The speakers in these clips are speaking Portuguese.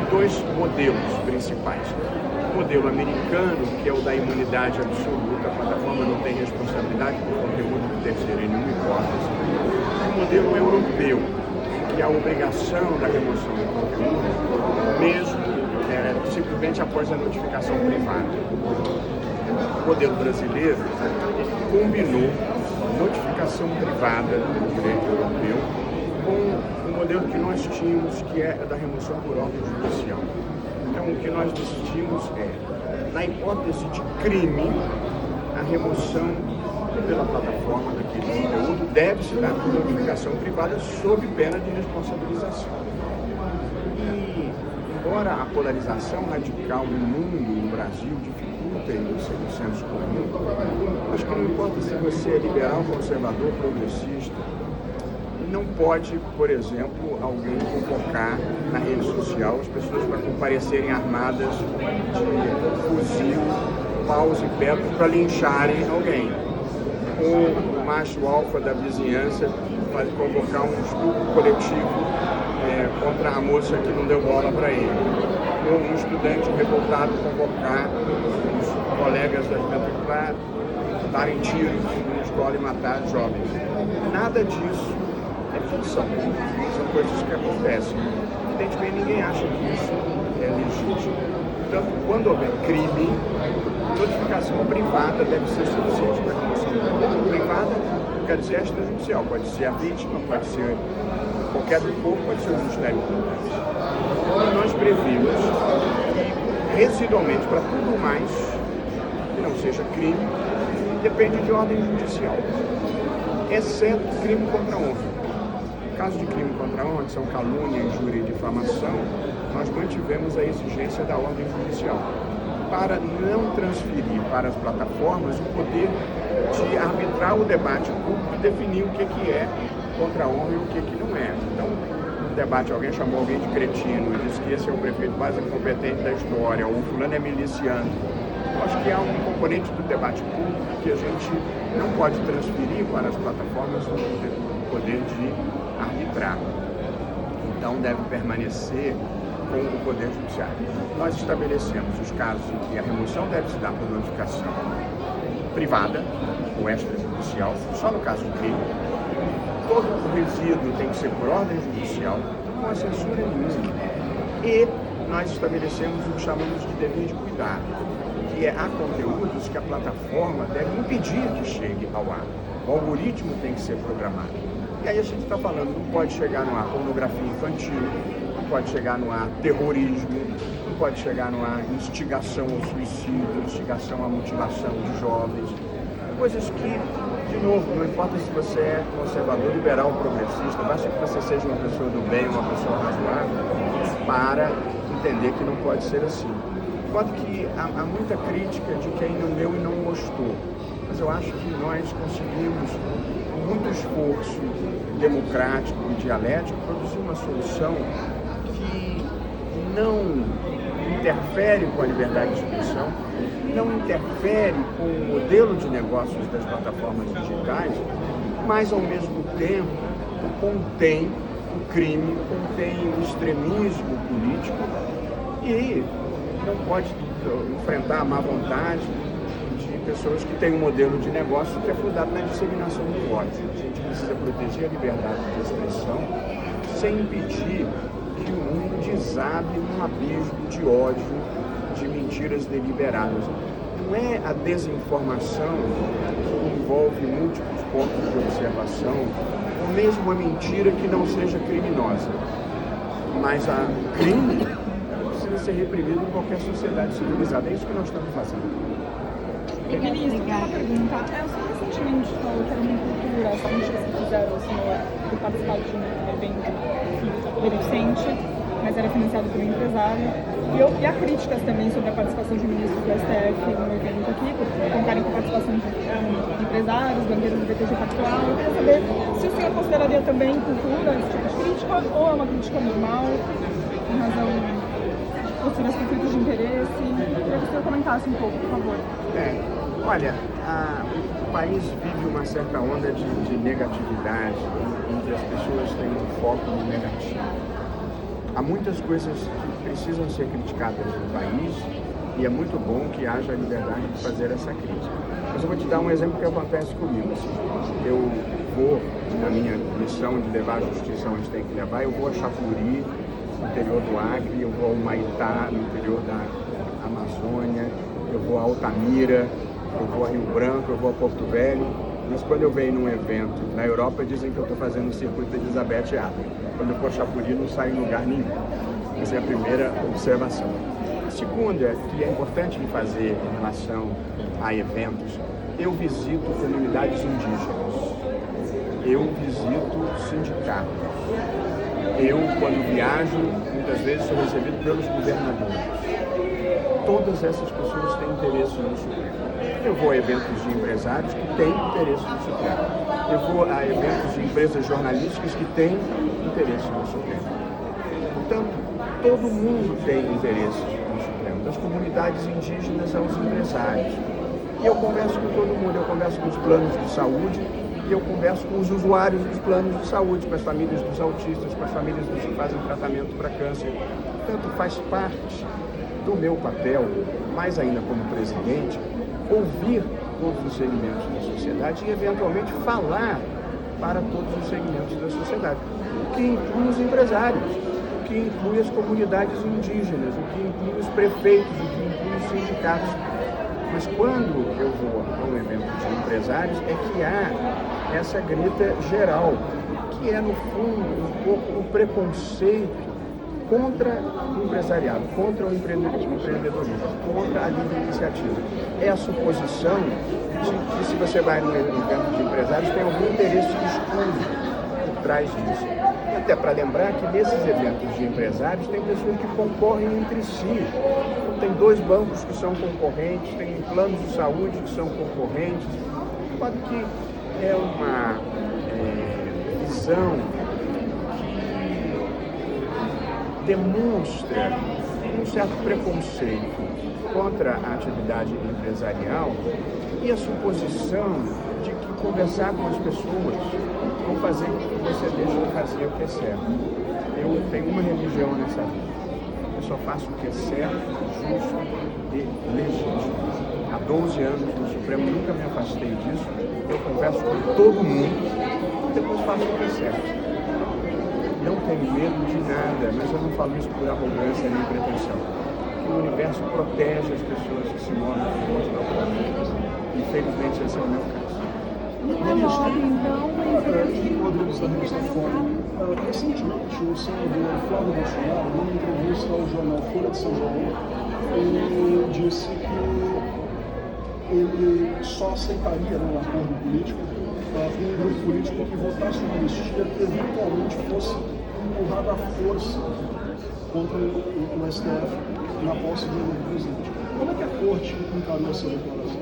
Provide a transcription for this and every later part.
dois modelos principais. O modelo americano, que é o da imunidade absoluta, a plataforma não tem responsabilidade por conteúdo do terceiro em nenhuma hipótese. E o modelo europeu, que é a obrigação da remoção do conteúdo, mesmo simplesmente após a notificação privada. O modelo brasileiro combinou notificação privada do direito europeu com o modelo que nós tínhamos, que é da remoção por ordem judicial. Então, o que nós decidimos é, na hipótese de crime, a remoção pela plataforma daquele conteúdo deve se dar por notificação privada sob pena de responsabilização. E, embora a polarização radical no mundo, no Brasil, dificultem o senso comum, acho que não importa se você é liberal, conservador, progressista, não pode, por exemplo, alguém convocar na rede social as pessoas para comparecerem armadas de fuzil, paus e pedras para lincharem alguém. Ou o macho alfa da vizinhança vai convocar um estupro coletivo contra a moça que não deu bola para ele. Ou um estudante revoltado convocar os colegas da juventude para darem tiros na escola e matar jovens. Nada disso é ficção. São coisas que acontecem. Evidentemente, ninguém acha que isso é legítimo. Portanto, quando houver crime, notificação privada deve ser suficiente para a remoção. Privada quer dizer extrajudicial, pode ser a vítima, pode ser qualquer do corpo, pode ser o Ministério Público. Então, nós previmos que, residualmente, para tudo mais que não seja crime, depende de ordem judicial, exceto crime contra a honra. No caso de crime contra a honra, que são calúnia, injúria e difamação, nós mantivemos a exigência da ordem judicial, para não transferir para as plataformas o poder de arbitrar o debate público e definir o que é contra a honra e o que não é. Então, no debate, alguém chamou alguém de cretino e disse que esse é o prefeito mais incompetente da história, ou o fulano é miliciano. Eu acho que há um componente do debate público que a gente não pode transferir para as plataformas o poder de arbitrar. Então, deve permanecer com o Poder Judiciário. Nós estabelecemos os casos em que a remoção deve se dar por notificação privada ou extrajudicial, só no caso do crime. Todo o resíduo tem que ser por ordem judicial, com a censura nenhuma. E nós estabelecemos o que chamamos de dever de cuidado, que há conteúdos que a plataforma deve impedir que chegue ao ar. O algoritmo tem que ser programado. E aí a gente está falando, não pode chegar no ar pornografia infantil, não pode chegar no ar terrorismo, não pode chegar no ar instigação ao suicídio, instigação à mutilação de jovens, coisas que, de novo, não importa se você é conservador, liberal, progressista, basta que você seja uma pessoa do bem, uma pessoa razoável, para entender que não pode ser assim. Enquanto que há muita crítica de quem não leu e não gostou, mas eu acho que nós conseguimos, com muito esforço democrático e dialético, produzir uma solução que não interfere com a liberdade de expressão, não interfere com o modelo de negócios das plataformas digitais, mas ao mesmo tempo contém o crime, contém o extremismo político e não pode enfrentar a má vontade de pessoas que têm um modelo de negócio que é fundado na disseminação do ódio. A gente precisa proteger a liberdade de expressão sem impedir que o mundo desabe num abismo de ódio, de mentiras deliberadas. Não é a desinformação que envolve múltiplos pontos de observação, ou mesmo a mentira que não seja criminosa. Mas a crime precisa ser reprimido em qualquer sociedade civilizada. É isso que nós estamos fazendo. Ministro, uma pergunta. Você recentemente falou que era uma cultura, as críticas que fizeram ao senhor por participar de um evento beneficente, mas era financiado por um empresário. E há críticas também sobre a participação de ministros do STF no evento aqui, por contarem com a participação de empresários, banqueiros do BTG Pactual. Eu queria saber se o senhor consideraria também cultura esse tipo de crítica, ou é uma crítica normal, em razão de possíveis conflitos de interesse. Eu queria que o senhor comentasse um pouco, por favor. Olha, o país vive uma certa onda de negatividade, onde as pessoas têm um foco no negativo. Há muitas coisas que precisam ser criticadas no país e é muito bom que haja a liberdade de fazer essa crítica. Mas eu vou te dar um exemplo que acontece comigo. Eu vou, na minha missão de levar a justiça onde tem que levar, eu vou a Chapuri, no interior do Acre, eu vou ao Humaitá, no interior da Amazônia, eu vou a Altamira, eu vou a Rio Branco, eu vou a Porto Velho. Mas quando eu venho num evento na Europa, dizem que eu estou fazendo o circuito de Elizabeth Arden. Quando eu for a Chapuri, não saio em lugar nenhum. Essa é a primeira observação. A segunda, que é importante de fazer em relação a eventos, eu visito comunidades indígenas, eu visito sindicatos, eu, quando viajo, muitas vezes sou recebido pelos governadores. Todas essas pessoas têm interesse no Supremo. Eu vou a eventos de empresários que têm interesse no Supremo. Eu vou a eventos de empresas jornalísticas que têm interesse no Supremo. Portanto, todo mundo tem interesse no Supremo, das comunidades indígenas aos empresários. E eu converso com todo mundo, eu converso com os planos de saúde e eu converso com os usuários dos planos de saúde, com as famílias dos autistas, com as famílias dos que fazem tratamento para câncer. Portanto, faz parte do meu papel, mais ainda como presidente, ouvir todos os segmentos da sociedade e, eventualmente, falar para todos os segmentos da sociedade, o que inclui os empresários, o que inclui as comunidades indígenas, o que inclui os prefeitos, o que inclui os sindicatos. Mas quando eu vou a um evento de empresários, é que há essa grita geral, que é, no fundo, um pouco o preconceito contra o empresariado, contra o empreendedorismo, contra a livre iniciativa. É a suposição de que, se você vai num evento de empresários, tem algum interesse escuro por trás disso. E até para lembrar que nesses eventos de empresários tem pessoas que concorrem entre si. Então, tem dois bancos que são concorrentes, tem planos de saúde que são concorrentes. De modo que é uma visão demonstra um certo preconceito contra a atividade empresarial e a suposição de que conversar com as pessoas vão fazer com que você deixe de fazer o que é certo. Eu tenho uma religião nessa vida. Eu só faço o que é certo, justo e legítimo. Há 12 anos no Supremo, nunca me afastei disso. Eu converso com todo mundo e depois faço o que é certo. Não tenho medo de nada, mas eu não falo isso por arrogância nem pretensão. O universo protege as pessoas que se movem com boas propostas. Infelizmente, esse é o meu caso. Rodrigues da revista Fórum. Recentemente, o senador Flávio Bolsonaro, numa entrevista ao jornal Folha de São Paulo, ele disse que ele só aceitaria um acordo político com um grupo político que votasse no anistia que eventualmente fosse empurrado à força contra o STF na posse do novo presidente. Como é que a Corte encarou essa declaração?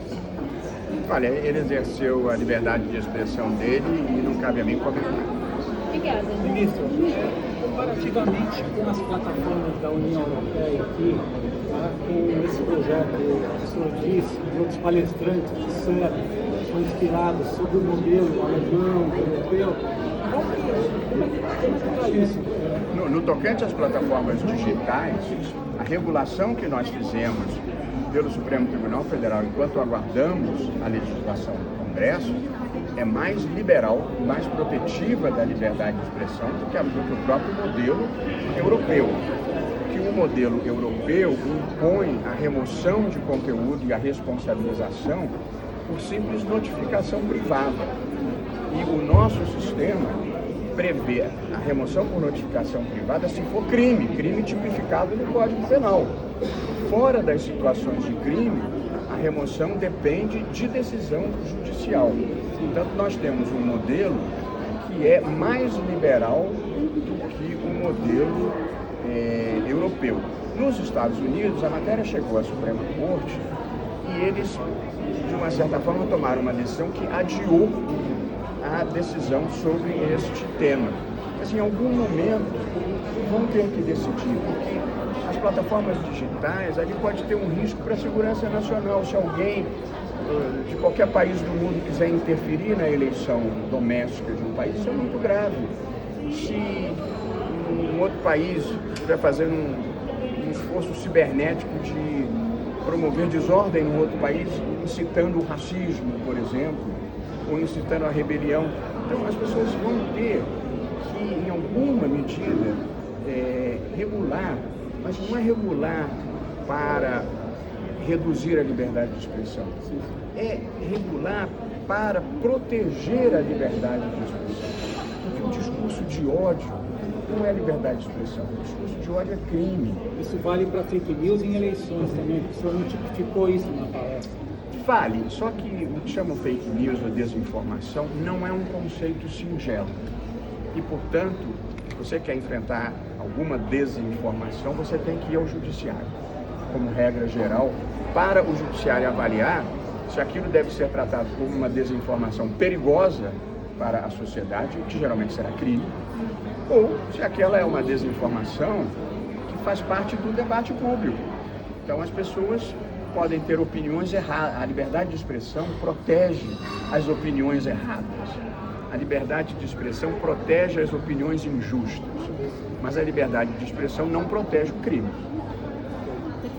Olha, ele exerceu a liberdade de expressão dele e não cabe a mim comentar. Obrigada. Ministro, comparativamente com as plataformas da União Europeia aqui, com esse projeto que o senhor disse, de outros palestrantes disseram, são inspirados sobre o modelo alemão, europeu, como é isso? No tocante às plataformas digitais, a regulação que nós fizemos pelo Supremo Tribunal Federal, enquanto aguardamos a legislação do Congresso, é mais liberal, mais protetiva da liberdade de expressão do que o próprio modelo europeu. Que o modelo europeu impõe a remoção de conteúdo e a responsabilização por simples notificação privada. E o nosso sistema prevê a remoção por notificação privada se for crime tipificado no Código Penal. Fora das situações de crime, a remoção depende de decisão judicial. Portanto, nós temos um modelo que é mais liberal do que o modelo europeu. Nos Estados Unidos, a matéria chegou à Suprema Corte e eles, de uma certa forma, tomaram uma decisão que adiou a decisão sobre este tema. Mas, em algum momento, vão ter que decidir, porque as plataformas digitais, ali pode ter um risco para a segurança nacional. Se alguém de qualquer país do mundo quiser interferir na eleição doméstica de um país, isso é muito grave. Se um outro país estiver fazendo um esforço cibernético de promover desordem no outro país, incitando o racismo, por exemplo, ou incitando a rebelião. Então as pessoas vão ter que, em alguma medida, regular, mas não é regular para reduzir a liberdade de expressão. É regular para proteger a liberdade de expressão. Porque o discurso de ódio não é liberdade de expressão. O discurso de ódio é crime. Isso vale para fake news em eleições também, porque o senhor não tipificou isso na palestra. Vale, só que o que chamam fake news ou desinformação não é um conceito singelo. E, portanto, se você quer enfrentar alguma desinformação, você tem que ir ao judiciário, como regra geral, para o judiciário avaliar se aquilo deve ser tratado como uma desinformação perigosa para a sociedade, que geralmente será crime, ou se aquela é uma desinformação que faz parte do debate público. Então as pessoas podem ter opiniões erradas. A liberdade de expressão protege as opiniões erradas. A liberdade de expressão protege as opiniões injustas. Mas a liberdade de expressão não protege o crime.